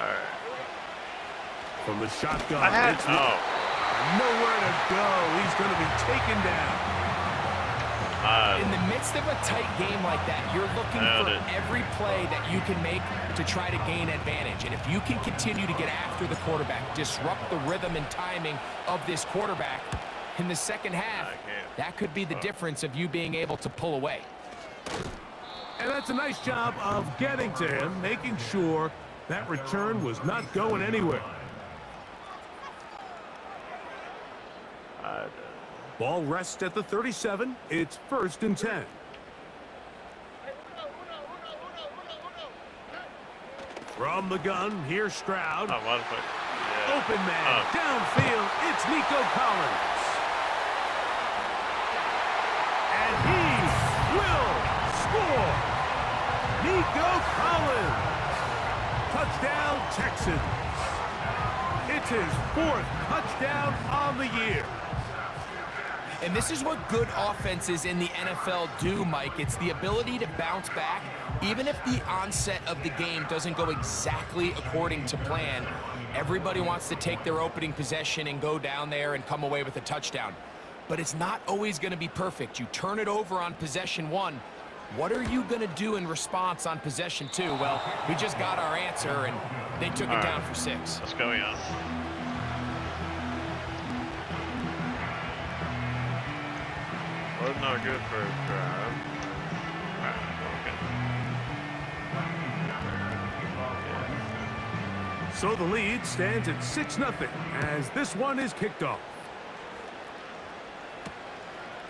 right. From the shotgun. It's nowhere to go. He's going to be taken down. In the midst of a tight game like that, you're looking for every play that you can make to try to gain advantage. And if you can continue to get after the quarterback, disrupt the rhythm and timing of this quarterback in the second half, that could be the difference of you being able to pull away. And that's a nice job of getting to him, making sure that return was not going anywhere. Ball rests at the 37. It's 1st and 10. From the gun, here's Stroud. Open man, downfield, it's Nico Collins. And he will score. Nico Collins. Touchdown, Texans. It's his 4th touchdown on the year. And this is what good offenses in the NFL do, Mike. It's the ability to bounce back, even if the onset of the game doesn't go exactly according to plan. Everybody wants to take their opening possession and go down there and come away with a touchdown. But it's not always going to be perfect. You turn it over on possession 1. What are you going to do in response on possession 2? Well, we just got our answer, and they took it down for 6. What's going on? Was not good for a drive. Okay. So the lead stands at 6-0 as this one is kicked off.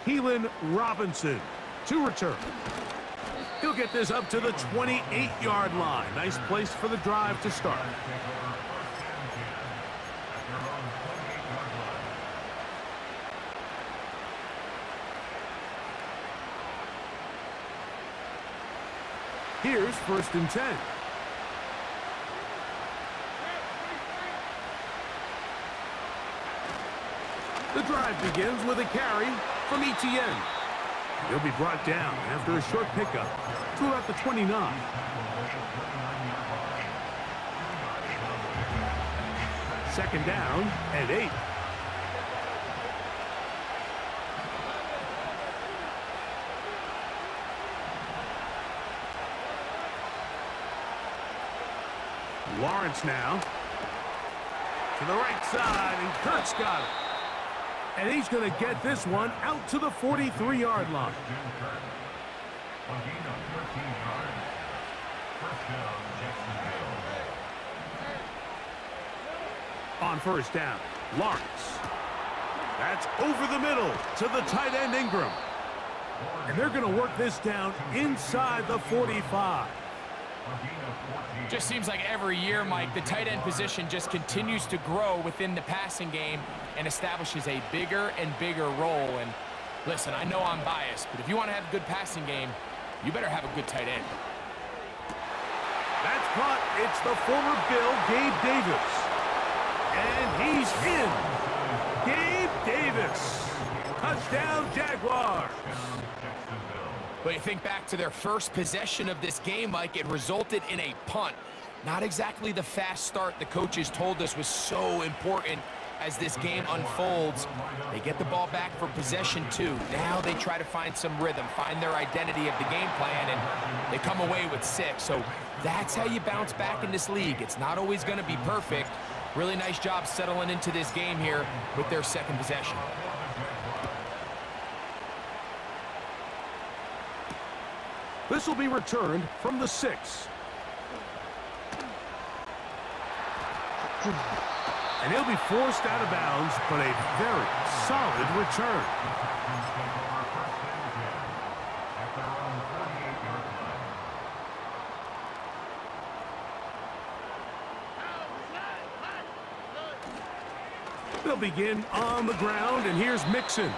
Keelan Robinson to return. He'll get this up to the 28-yard line. Nice place for the drive to start. Here's 1st and 10. The drive begins with a carry from Etienne. He'll be brought down after a short pickup to about the 29. Second down and 8. Lawrence now to the right side, and Kurt's got it. And he's going to get this one out to the 43-yard line. On 1st down, Lawrence. That's over the middle to the tight end Ingram. And they're going to work this down inside the 45. Just seems like every year, Mike, the tight end position just continues to grow within the passing game and establishes a bigger and bigger role. And listen, I know I'm biased, but if you want to have a good passing game, you better have a good tight end. That's caught. It's the former Bill, Gabe Davis. And he's in. Gabe Davis. Touchdown, Jaguars. But you think back to their first possession of this game, Mike, it resulted in a punt. Not exactly the fast start the coaches told us was so important as this game unfolds. They get the ball back for possession 2. Now they try to find some rhythm, find their identity of the game plan, and they come away with 6. So that's how you bounce back in this league. It's not always going to be perfect. Really nice job settling into this game here with their second possession. This will be returned from the 6. And he'll be forced out of bounds, but a very solid return. They'll begin on the ground, and here's Mixon.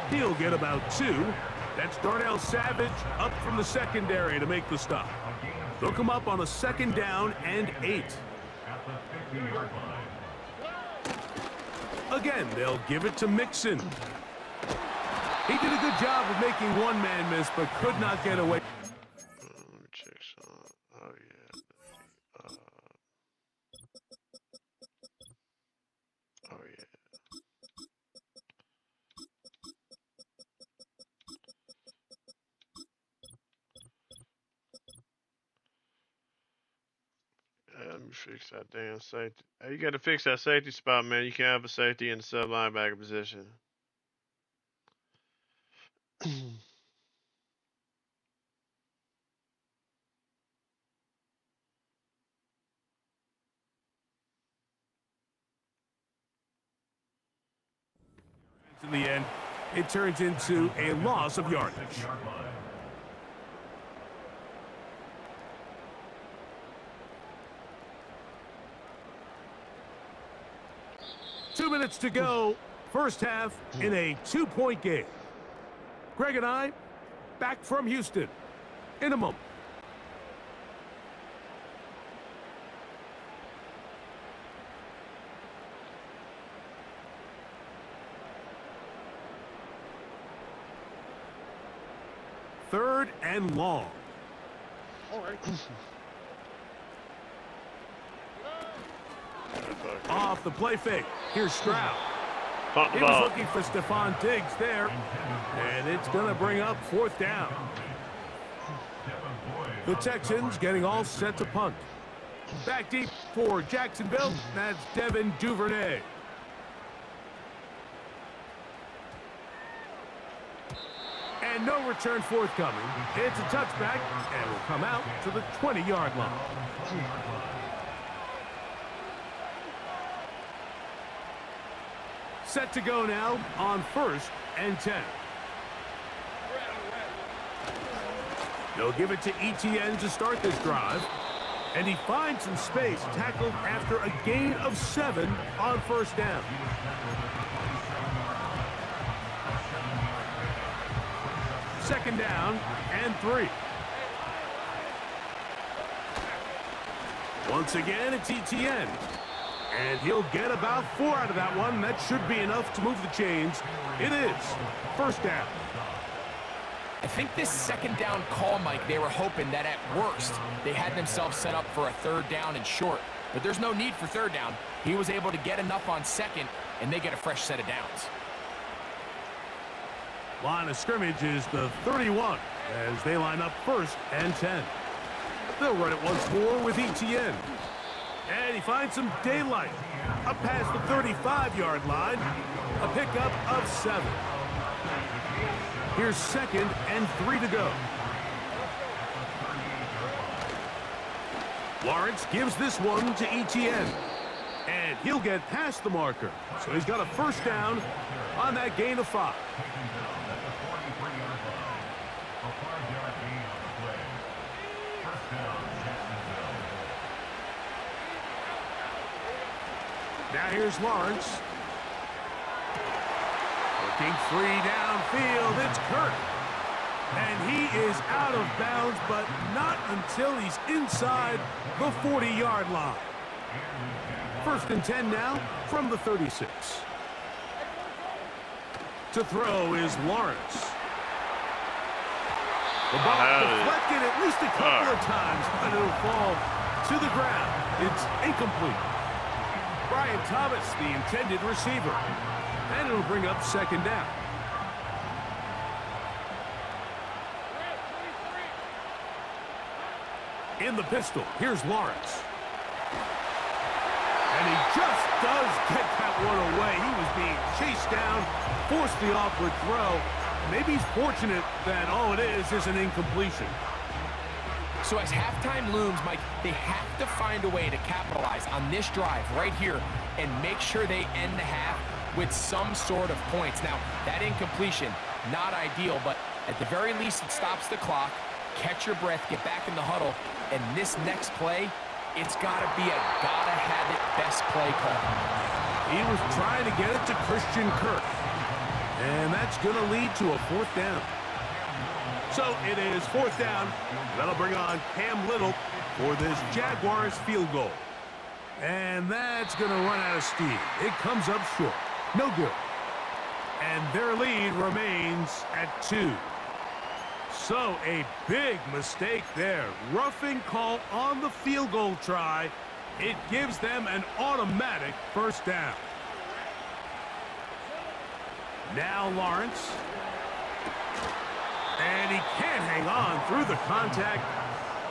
He'll get about 2. That's Darnell Savage up from the secondary to make the stop. They'll come up on a 2nd down and 8. Again, they'll give it to Mixon. He did a good job of making one man miss, but could not get away. Let me check some. Oh, yeah. Let me fix that damn safety. Hey, you got to fix that safety spot, man. You can't have a safety in the sub linebacker position. In the end, it turns into a loss of yardage. 2 minutes to go, first half in a 2-point game. Greg and I, back from Houston in a moment. Third and long. All right. Off the play fake. Here's Stroud. Punt the He was ball. looking for Stephon Diggs there. And it's going to bring up fourth down. The Texans getting all set to punt. Back deep for Jacksonville. That's Devin Duvernay. And no return forthcoming. It's a touchback and will come out to the 20-yard line. Set to go now on 1st and 10. They'll give it to ETN to start this drive. And he finds some space, tackled after a gain of 7 on first down. Second down and 3. Once again, it's ETN. And he'll get about 4 out of that one. That should be enough to move the chains. It is first down. I think this second down call, Mike, they were hoping that at worst they had themselves set up for a third down and short. But there's no need for third down. He was able to get enough on second, and they get a fresh set of downs. Line of scrimmage is the 31 as they line up 1st and 10. They'll run it once more with ETN. And he finds some daylight up past the 35-yard line. A pickup of 7. Here's 2nd and 3 to go. Lawrence gives this one to ETN. And he'll get past the marker. So he's got a first down on that gain of 5. Now here's Lawrence. Looking free downfield, it's Kirk. And he is out of bounds, but not until he's inside the 40-yard line. 1st and 10 now from the 36. To throw is Lawrence. The ball deflected at least a couple of times, but it'll fall to the ground. It's incomplete. Brian Thomas, the intended receiver. And it'll bring up 2nd down. In the pistol, here's Lawrence. And he just does get that one away. He was being chased down, forced the awkward throw. Maybe he's fortunate that all it is an incompletion. So as halftime looms, Mike, they have to find a way to capitalize on this drive right here and make sure they end the half with some sort of points. Now, that incompletion, not ideal, but at the very least, it stops the clock. Catch your breath, get back in the huddle, and this next play, it's got to be a gotta-have-it best play call. He was trying to get it to Christian Kirk, and that's going to lead to a 4th down. So it is 4th down. That'll bring on Cam Little for this Jaguars field goal. And that's going to run out of steam. It comes up short. No good. And their lead remains at 2. So a big mistake there. Roughing call on the field goal try. It gives them an automatic first down. Now Lawrence. And he can't hang on through the contact.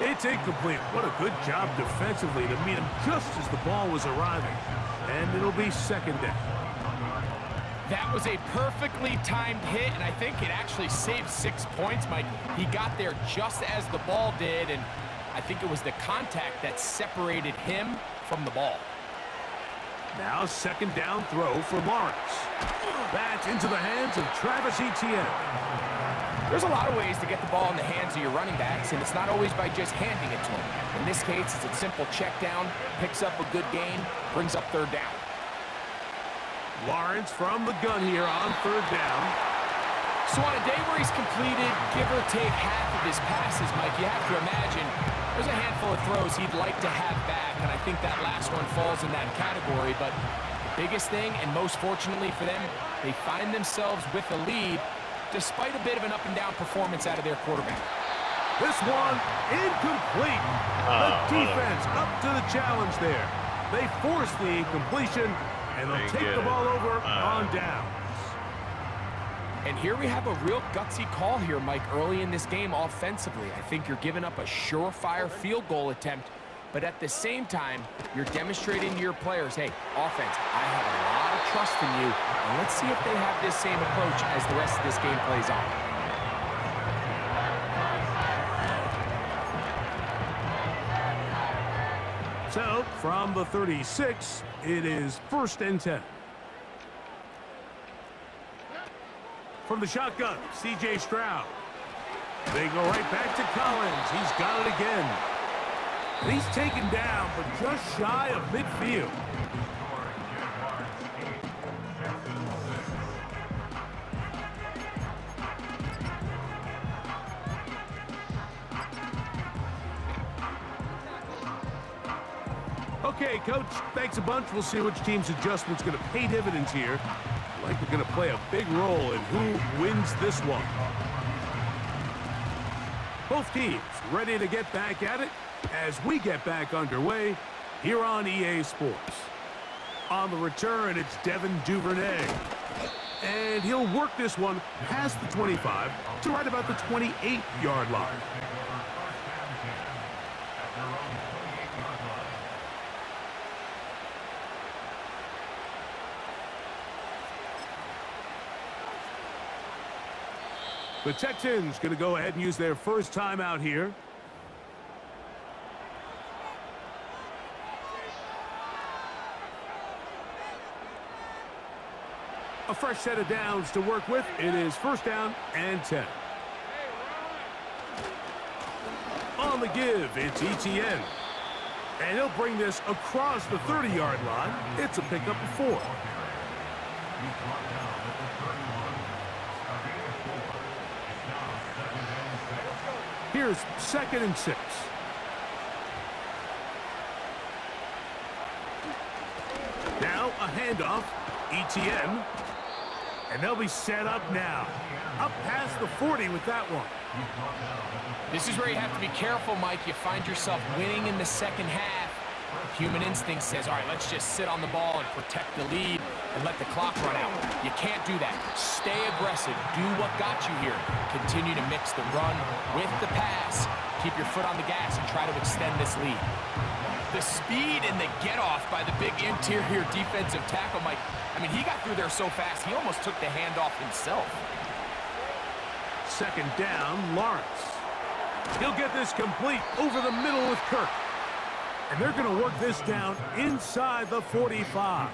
It's incomplete. What a good job defensively to meet him just as the ball was arriving. And it'll be second down. That was a perfectly timed hit, and I think it actually saved 6 points, Mike. He got there just as the ball did, and I think it was the contact that separated him from the ball. Now second down throw for Lawrence. That's into the hands of Travis Etienne. There's a lot of ways to get the ball in the hands of your running backs, and it's not always by just handing it to them. In this case, it's a simple check down, picks up a good gain, brings up third down. Lawrence from the gun here on third down. So on a day where he's completed, give or take half of his passes, Mike, you have to imagine there's a handful of throws he'd like to have back, and I think that last one falls in that category. But the biggest thing, and most fortunately for them, they find themselves with a lead despite a bit of an up-and-down performance out of their quarterback. This one incomplete. The defense up to the challenge there. They force the incompletion, and they'll take the ball over on downs. And here we have a real gutsy call here, Mike, early in this game offensively. I think you're giving up a surefire field goal attempt, but at the same time, you're demonstrating to your players, hey, offense, I have a lot of trust in you, and let's see if they have this same approach as the rest of this game plays on. So, from the 36, it is 1st and 10. From the shotgun, C.J. Stroud. They go right back to Collins. He's got it again. He's taken down, but just shy of midfield. Okay, Coach, thanks a bunch. We'll see which team's adjustment's going to pay dividends here. Like we're going to play a big role in who wins this one. Both teams ready to get back at it as we get back underway here on EA Sports. On the return, it's Devin Duvernay. And he'll work this one past the 25 to right about the 28-yard line. The Texans going to go ahead and use their first timeout here. A fresh set of downs to work with. It is 1st down and 10. On the give, it's Etienne. And he'll bring this across the 30-yard line. It's a pickup of 4. Here's 2nd and 6. Now a handoff. Etienne. And they'll be set up now. Up past the 40 with that one. This is where you have to be careful, Mike. You find yourself winning in the second half. Human instinct says, all right, let's just sit on the ball and protect the lead and let the clock run out. You can't do that. Stay aggressive. Do what got you here. Continue to mix the run with the pass. Keep your foot on the gas and try to extend this lead. The speed and the get-off by the big interior defensive tackle, Mike. I mean, he got through there so fast, he almost took the handoff himself. 2nd down, Lawrence. He'll get this complete over the middle with Kirk. And they're going to work this down inside the 45.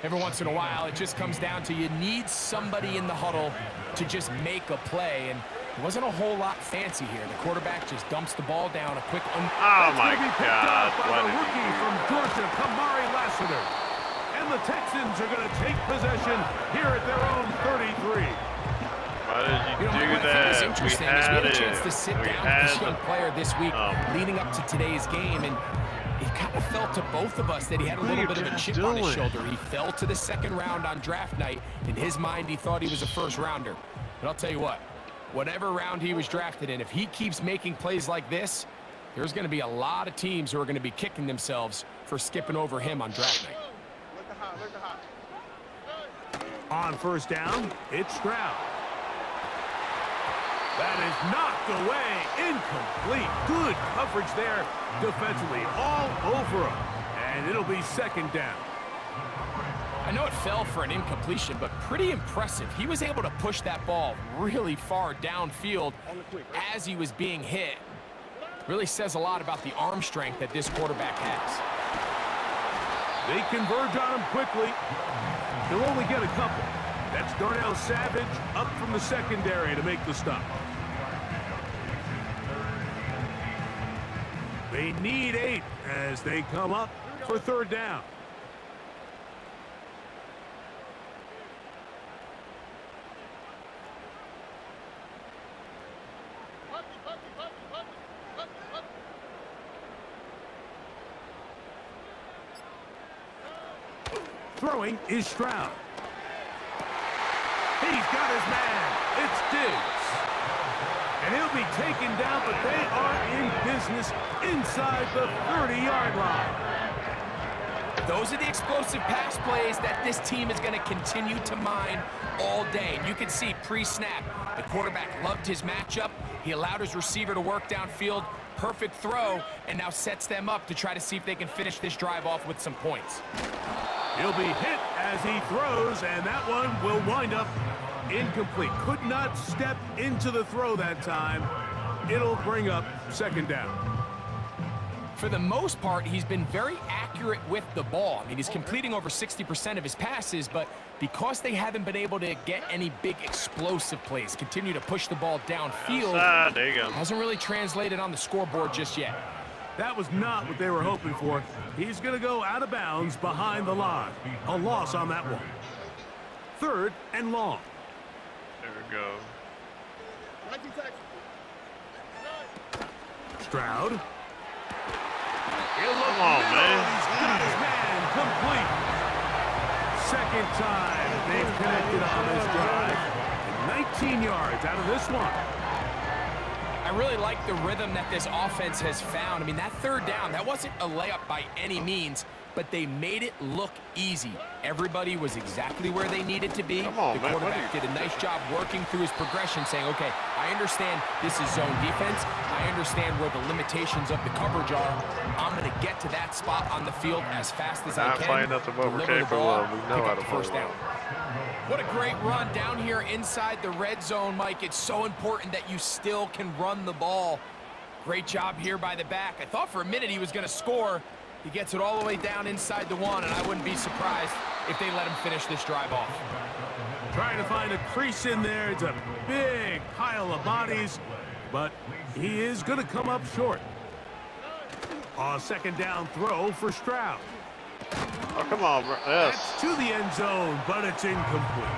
Every once in a while, it just comes down to you need somebody in the huddle to just make a play. And it wasn't a whole lot fancy here. The quarterback just dumps the ball down. A quick... Oh, my God. By the rookie from Georgia, Kamari Lassiter. And the Texans are going to take possession here at their own 33. Why did you do what that? I think is interesting is we had a chance to sit down with this young player this week leading up to today's game, and it kind of felt to both of us that he had a little bit of a chip on his shoulder. He fell to the 2nd round on draft night. In his mind, he thought he was a 1st rounder. But I'll tell you what, whatever round he was drafted in, if he keeps making plays like this, there's going to be a lot of teams who are going to be kicking themselves for skipping over him on draft night. On 1st down, it's Stroud. That is knocked away. Incomplete. Good coverage there defensively. All over him. And it'll be second down. I know it fell for an incompletion, but pretty impressive. He was able to push that ball really far downfield as he was being hit. Really says a lot about the arm strength that this quarterback has. They converge on him quickly. They'll only get a couple. That's Darnell Savage up from the secondary to make the stop. They need 8 as they come up for third down. Throwing is Stroud. He's got his man. It's Diggs. And he'll be taken down, but they are in business inside the 30-yard line. Those are the explosive pass plays that this team is going to continue to mine all day. And you can see pre-snap, the quarterback loved his matchup. He allowed his receiver to work downfield. Perfect throw, and now sets them up to try to see if they can finish this drive off with some points. He'll be hit as he throws, and that one will wind up incomplete. Could not step into the throw that time. It'll bring up second down. For the most part, he's been very accurate with the ball. I mean, he's completing over 60% of his passes, but because they haven't been able to get any big explosive plays, continue to push the ball downfield, there you go. Hasn't really translated on the scoreboard just yet. That was not what they were hoping for. He's going to go out of bounds behind the line. A loss on that one. Third and long. There we go. Stroud. Come on, man. He's got his man complete. Second time they've connected on this drive. And 19 yards out of this one. I really like the rhythm that this offense has found. I mean, that third down, that wasn't a layup by any means, but they made it look easy. Everybody was exactly where they needed to be. Come on, the man, quarterback did a nice job working through his progression, saying, okay, I understand this is zone defense. I understand where the limitations of the coverage are. I'm going to get to that spot on the field as fast as I can. Not playing nothing but we're capable of. We know how to play first down. What a great run down here inside the red zone, Mike. It's so important that you still can run the ball. Great job here by the back. I thought for a minute he was going to score. He gets it all the way down inside the one, and I wouldn't be surprised if they let him finish this drive off. Trying to find a crease in there. It's a big pile of bodies, but he is going to come up short. A second down throw for Stroud. Oh, come on, bro. Yes. That's to the end zone, but it's incomplete.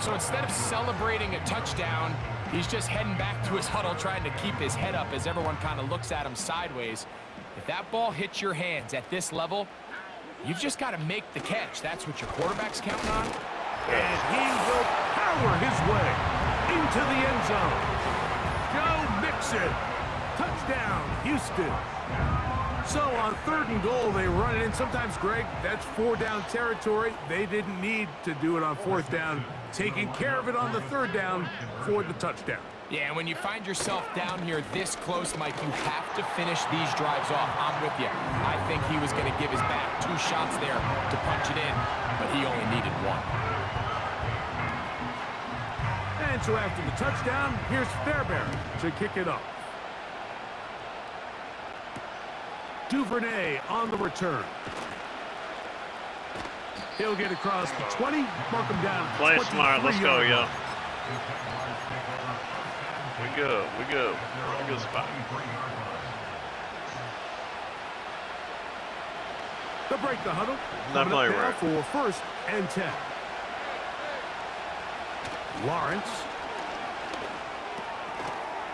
So instead of celebrating a touchdown, he's just heading back to his huddle trying to keep his head up as everyone kind of looks at him sideways. If that ball hits your hands at this level, you've just got to make the catch. That's what your quarterback's counting on. And he will power his way into the end zone. Joe Mixon. Touchdown, Houston. So on third and goal, they run it in. Sometimes, Greg, that's 4-down territory. They didn't need to do it on fourth down. Taking care of it on the third down for the touchdown. Yeah, and when you find yourself down here this close, Mike, you have to finish these drives off. I'm with you. I think he was going to give his back 2 shots there to punch it in, but he only needed 1. And so after the touchdown, here's Fairbairn to kick it off. Duvernay on the return. He'll get across the 20, mark him down. Play smart. Let's go, yo. We go. We go. We're in a good spot. They'll break the huddle. Not Coming up playing now right. for first and 10. Lawrence.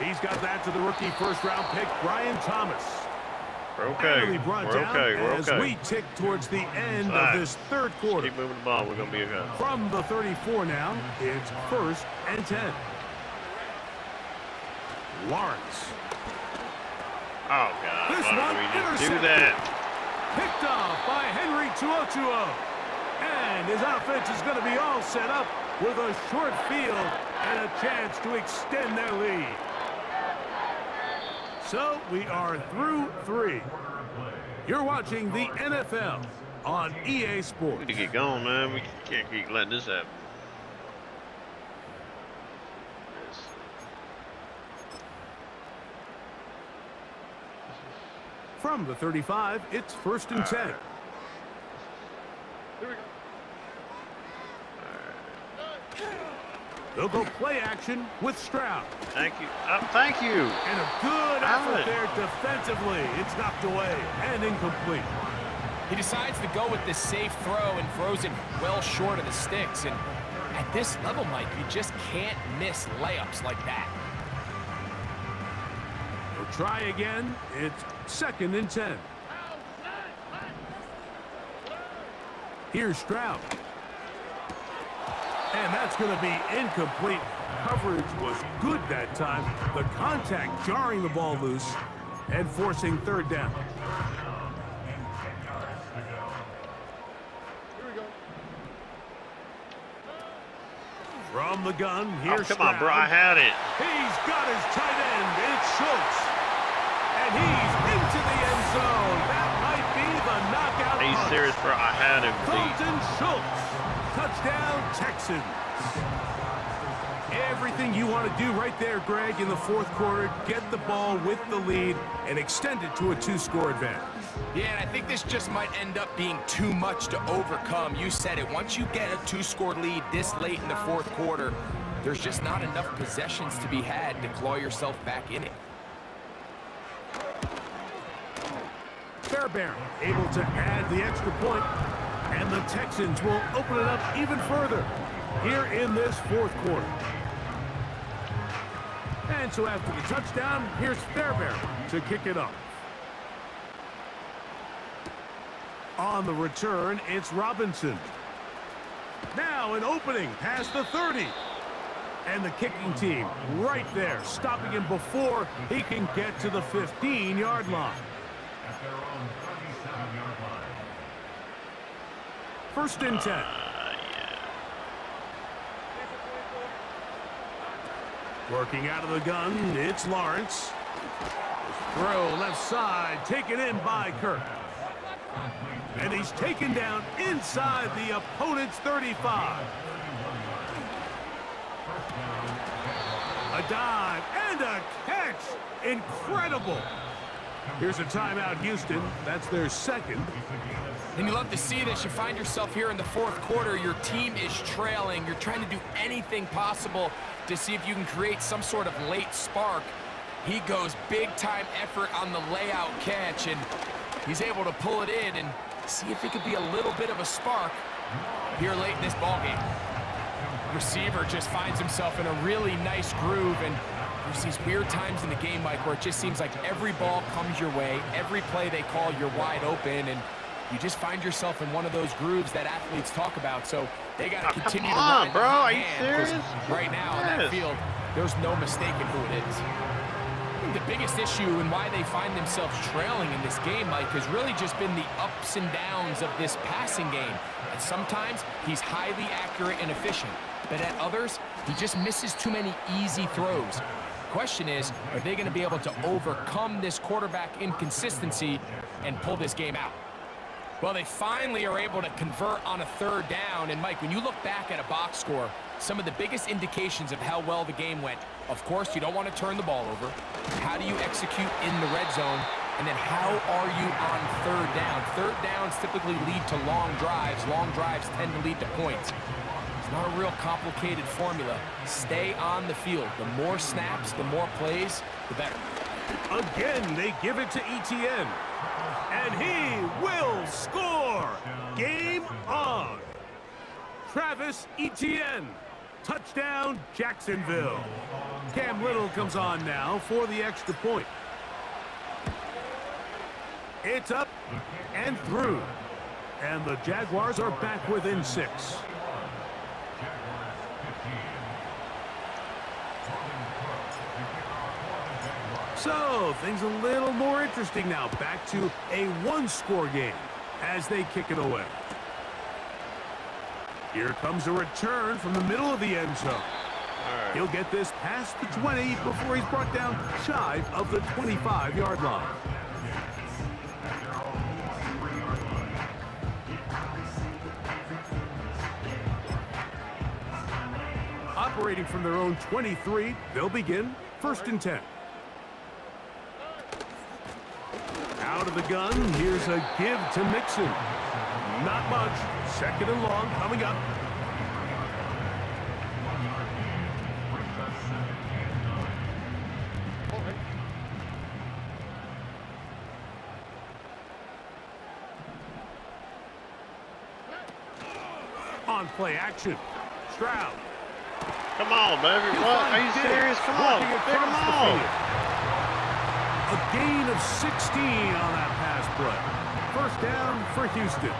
He's got that to the rookie first-round pick, Brian Thomas. We're okay. Finally brought We're down okay. We're as okay. we tick towards the end Right. of this third quarter. Keep moving the ball. We're going to be okay. From the 34 now, it's first and 10. Lawrence. Oh, God. This Why one did we just do intercepted. that? Picked off by Henry 202. And his offense is going to be all set up with a short field and a chance to extend their lead. So we are through 3. You're watching the NFL on EA Sports. We need to get going, man. We can't keep letting this happen. From the 35, it's 1st and 10. Here we go. They'll go play action with Stroud. Thank you. Thank you. And a good effort there defensively. It's knocked away and incomplete. He decides to go with the safe throw and throws it well short of the sticks. And at this level, Mike, you just can't miss layups like that. We'll try again. It's 2nd and 10. Here's Stroud. And that's going to be incomplete. Coverage was good that time. The contact jarring the ball loose and forcing 3rd down. From the gun, here's come Stroud. on, bro. I had it. He's got his tight end. It's Schultz. And he's into the end zone. That might be the knockout. Are you serious, bro? I had him. Dalton Schultz. Touchdown, Texans. Everything you want to do right there, Greg, in the 4th quarter. Get the ball with the lead and extend it to a 2-score advantage. Yeah, and I think this just might end up being too much to overcome. You said it. Once you get a 2-score lead this late in the 4th quarter, there's just not enough possessions to be had to claw yourself back in it. Fairbairn able to add the extra point, and the Texans will open it up even further here in this 4th quarter. And so after the touchdown, here's Fairbairn to kick it off. On the return, it's Robinson. Now an opening past the 30. And the kicking team right there, stopping him before he can get to the 15-yard line. 1st and 10. Working out of the gun, it's Lawrence. Throw left side, taken in by Kirk. And he's taken down inside the opponent's 35. A dive and a catch. Incredible. Here's a timeout, Houston. That's their 2nd. And you love to see this. You find yourself here in the 4th quarter. Your team is trailing. You're trying to do anything possible to see if you can create some sort of late spark. He goes big-time effort on the layout catch, and he's able to pull it in and see if it could be a little bit of a spark here late in this ballgame. Receiver just finds himself in a really nice groove, and there's these weird times in the game, Mike, where it just seems like every ball comes your way, every play they call, you're wide open, and you just find yourself in one of those grooves that athletes talk about. So they got to continue to run. Bro, are you serious? Right now on that field, there's no mistaking who it is. I think the biggest issue and why they find themselves trailing in this game, Mike, has really just been the ups and downs of this passing game. And sometimes he's highly accurate and efficient, but at others, he just misses too many easy throws. Question is, are they going to be able to overcome this quarterback inconsistency and pull this game out? Well, they finally are able to convert on a 3rd down. And, Mike, when you look back at a box score, some of the biggest indications of how well the game went, of course, you don't want to turn the ball over. How do you execute in the red zone? And then how are you on 3rd down? 3rd downs typically lead to long drives. Long drives tend to lead to points. It's not a real complicated formula. Stay on the field. The more snaps, the more plays, the better. Again, they give it to Etienne. And he will score. Game on. Travis Etienne. Touchdown, Jacksonville. Cam Little comes on now for the extra point. It's up and through. And the Jaguars are back within 6. So, things a little more interesting now. Back to a 1-score game as they kick it away. Here comes a return from the middle of the end zone. right. He'll get this past the 20 before he's brought down shy of the 25-yard line. Operating from their own 23, they'll begin 1st and 10. Out of the gun, here's a give to Mixon. Not much. 2nd and long coming up. On play action. Stroud. Come on, baby. What? Are you serious? Come on. Pick him on. A gain of 16 on that pass play. 1st down for Houston.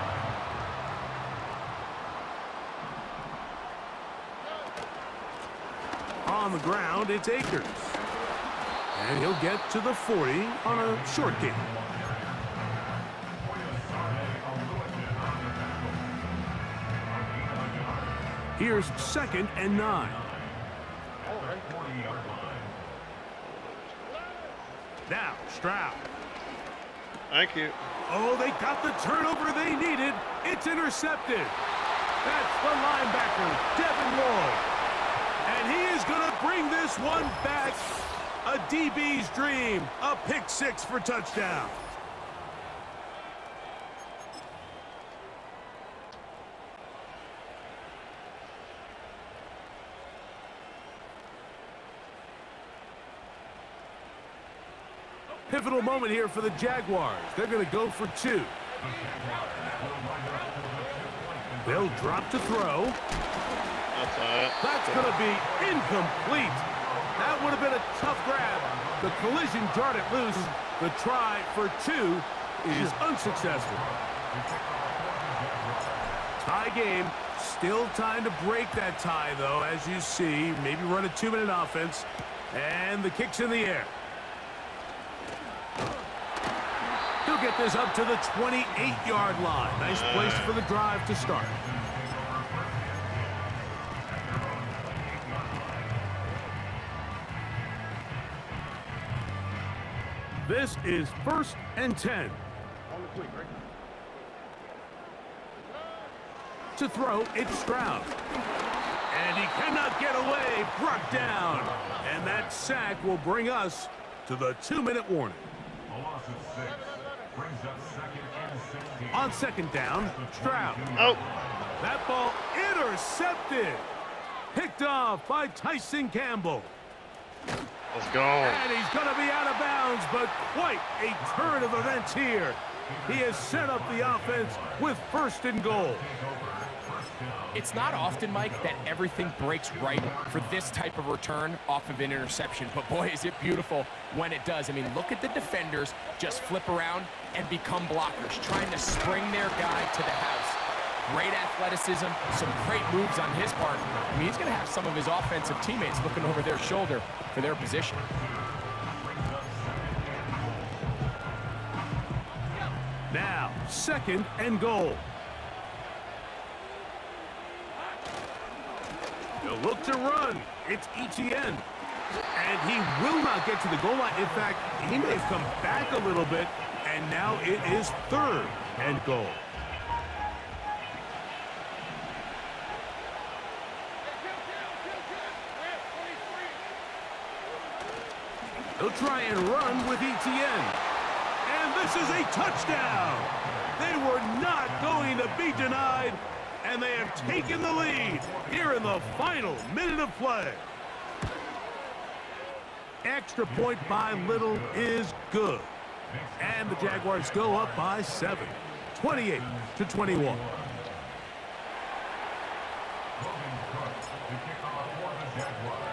On the ground, it's Akers. And he'll get to the 40 on a short gain. Here's 2nd and 9. Now, Stroud. Thank you. Oh, they got the turnover they needed. It's intercepted. That's the linebacker, Devin Lloyd. And he is going to bring this one back. A DB's dream. A pick 6 for touchdown. Pivotal moment here for the Jaguars. They're going to go for 2. They'll drop to throw. That's all right. That's going to be incomplete. That would have been a tough grab. The collision jarred it loose. The try for 2 is unsuccessful. Tie game. Still time to break that tie, though, as you see. Maybe run a 2-minute offense. And the kick's in the air. He'll get this up to the 28-yard line. Nice place for the drive to start. This is 1st and 10. To throw, it's Stroud. And he cannot get away. Brought down. And that sack will bring us to the 2-minute warning. On 2nd down, Stroud. Oh. That ball intercepted. Picked off by Tyson Campbell. Let's go. And he's going to be out of bounds, but quite a turn of events here. He has set up the offense with 1st and goal. It's not often, Mike, that everything breaks right for this type of return off of an interception. But, boy, is it beautiful when it does. I mean, look at the defenders just flip around and become blockers, trying to spring their guy to the house. Great athleticism, some great moves on his part. I mean, he's going to have some of his offensive teammates looking over their shoulder for their position. Now, 2nd and goal. He'll look to run. It's ETN. And he will not get to the goal line. In fact, he may have come back a little bit, and now it is 3rd and goal. He'll try and run with ETN. And this is a touchdown. They were not going to be denied. And they have taken the lead here in the final minute of play. Extra point by Little is good. And the Jaguars go up by 7, 28-21.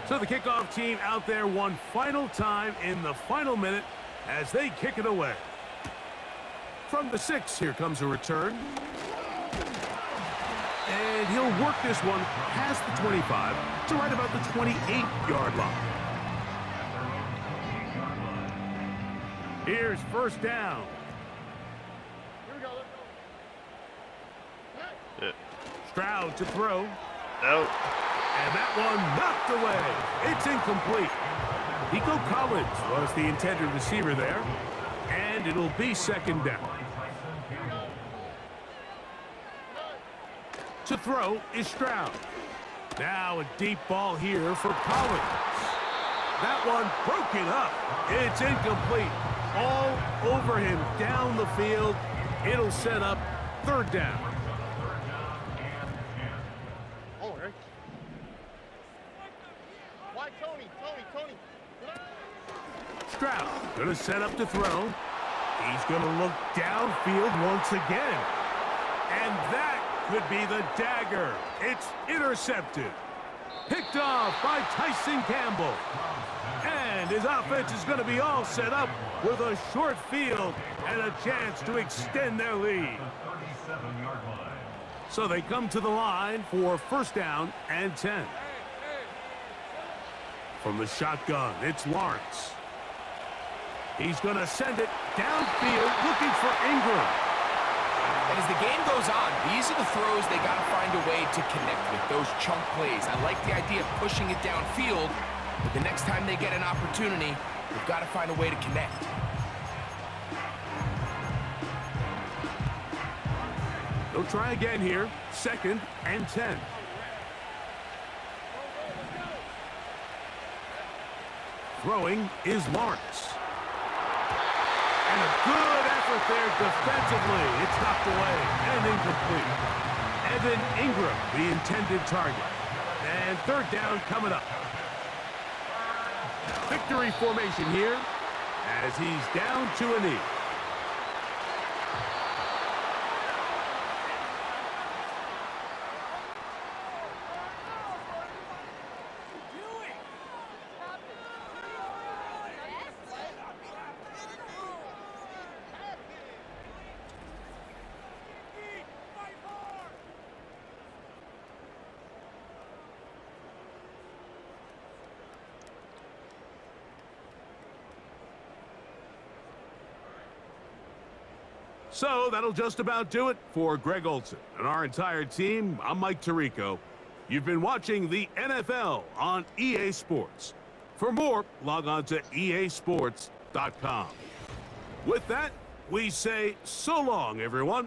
So the kickoff team out there one final time in the final minute as they kick it away. From the 6, here comes a return. And he'll work this one past the 25 to right about the 28-yard line. Here's 1st down. Yeah. Stroud to throw. Out. And that one knocked away. It's incomplete. Nico Collins was the intended receiver there. And it'll be second down. To throw is Stroud. Now a deep ball here for Collins. That one broken up. It's incomplete. All over him down the field. It'll set up third down. Stroud gonna set up to throw. He's gonna look downfield once again. And that could be the dagger. It's intercepted. Picked off by Tyson Campbell. And his offense is going to be all set up with a short field and a chance to extend their lead. So they come to the line for first down and 10. From the shotgun, it's Lawrence. He's going to send it downfield looking for Ingram. And as the game goes on, these are the throws they got to find a way to connect with, those chunk plays. I like the idea of pushing it downfield, but the next time they get an opportunity, they've got to find a way to connect. They'll try again here, second and 10. Throwing is Lawrence. And a good effort there defensively. It's knocked away and incomplete. Evan Ingram, the intended target. And third down coming up. Victory formation here as he's down to a knee. So that'll just about do it for Greg Olson and our entire team. I'm Mike Tirico. You've been watching the NFL on EA Sports. For more, log on to easports.com. With that, we say so long, everyone.